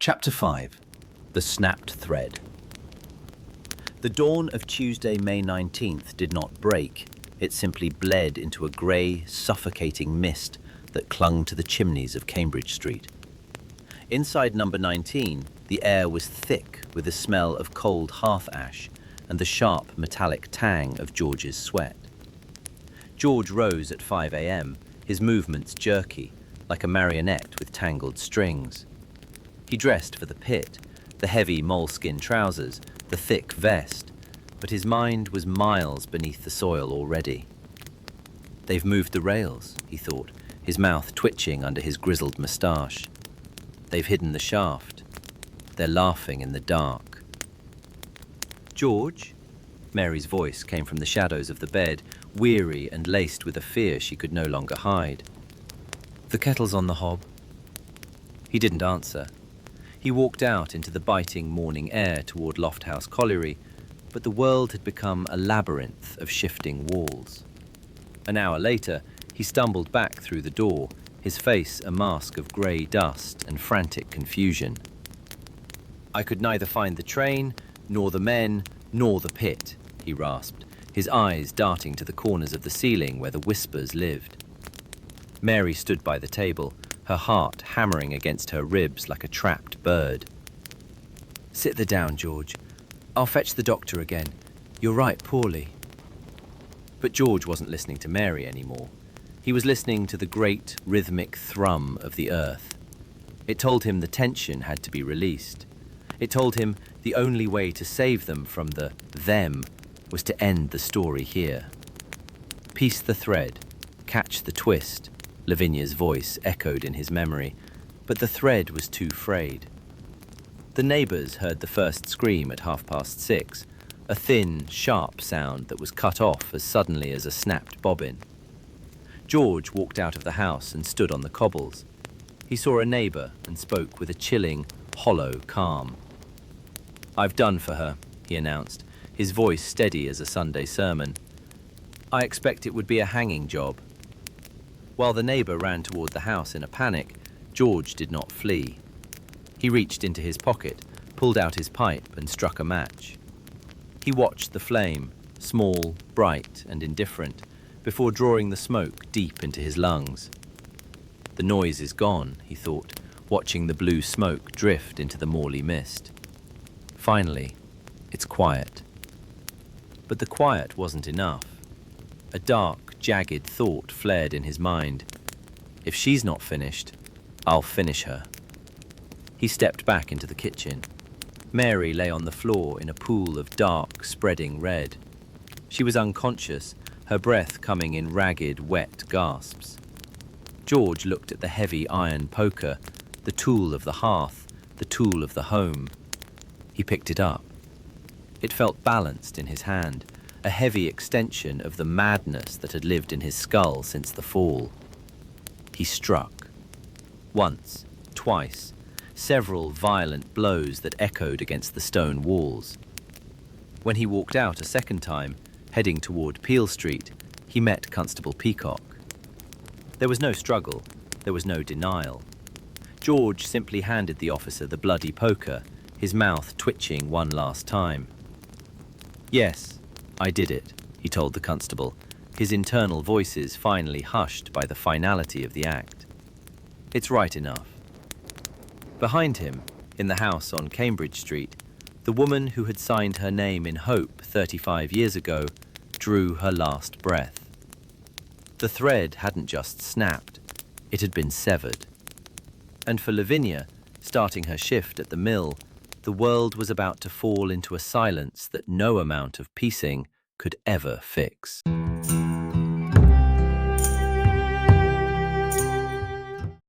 Chapter 5. The Snapped Thread. The dawn of Tuesday, May 19th did not break. It simply bled into a grey, suffocating mist that clung to the chimneys of Cambridge Street. Inside number 19, the air was thick with the smell of cold hearth ash and the sharp metallic tang of George's sweat. George rose at 5 a.m., his movements jerky, like a marionette with tangled strings. He dressed for the pit, the heavy moleskin trousers, the thick vest, but his mind was miles beneath the soil already. They've moved the rails, he thought, his mouth twitching under his grizzled moustache. They've hidden the shaft. They're laughing in the dark. George? Mary's voice came from the shadows of the bed, weary and laced with a fear she could no longer hide. The kettle's on the hob. He didn't answer. He walked out into the biting morning air toward Lofthouse Colliery, but the world had become a labyrinth of shifting walls. An hour later, he stumbled back through the door, his face a mask of grey dust and frantic confusion. I could neither find the train, nor the men, nor the pit, he rasped, his eyes darting to the corners of the ceiling where the whispers lived. Mary stood by the table, her heart hammering against her ribs like a trapped bird. Sit there down, George. I'll fetch the doctor again. You're right, poorly. But George wasn't listening to Mary anymore. He was listening to the great rhythmic thrum of the earth. It told him the tension had to be released. It told him the only way to save them from the them was to end the story here. Piece the thread, catch the twist, Lavinia's voice echoed in his memory, but the thread was too frayed. The neighbours heard the first scream at 6:30, a thin, sharp sound that was cut off as suddenly as a snapped bobbin. George walked out of the house and stood on the cobbles. He saw a neighbour and spoke with a chilling, hollow calm. I've done for her, he announced, his voice steady as a Sunday sermon. I expect it would be a hanging job. While the neighbour ran toward the house in a panic, George did not flee. He reached into his pocket, pulled out his pipe and struck a match. He watched the flame, small, bright and indifferent, before drawing the smoke deep into his lungs. The noise is gone, he thought, watching the blue smoke drift into the Morley mist. Finally, it's quiet. But the quiet wasn't enough. A dark, jagged thought flared in his mind. If she's not finished, I'll finish her. He stepped back into the kitchen. Mary lay on the floor in a pool of dark, spreading red. She was unconscious, her breath coming in ragged, wet gasps. George looked at the heavy iron poker, the tool of the hearth, the tool of the home. He picked it up. It felt balanced in his hand, a heavy extension of the madness that had lived in his skull since the fall. He struck. Once, twice, several violent blows that echoed against the stone walls. When he walked out a second time, heading toward Peel Street, he met Constable Peacock. There was no struggle, there was no denial. George simply handed the officer the bloody poker, his mouth twitching one last time. Yes, I did it, he told the constable, his internal voices finally hushed by the finality of the act. It's right enough. Behind him, in the house on Cambridge Street, the woman who had signed her name in hope 35 years ago drew her last breath. The thread hadn't just snapped, it had been severed. And for Lavinia, starting her shift at the mill, the world was about to fall into a silence that no amount of piecing could ever fix.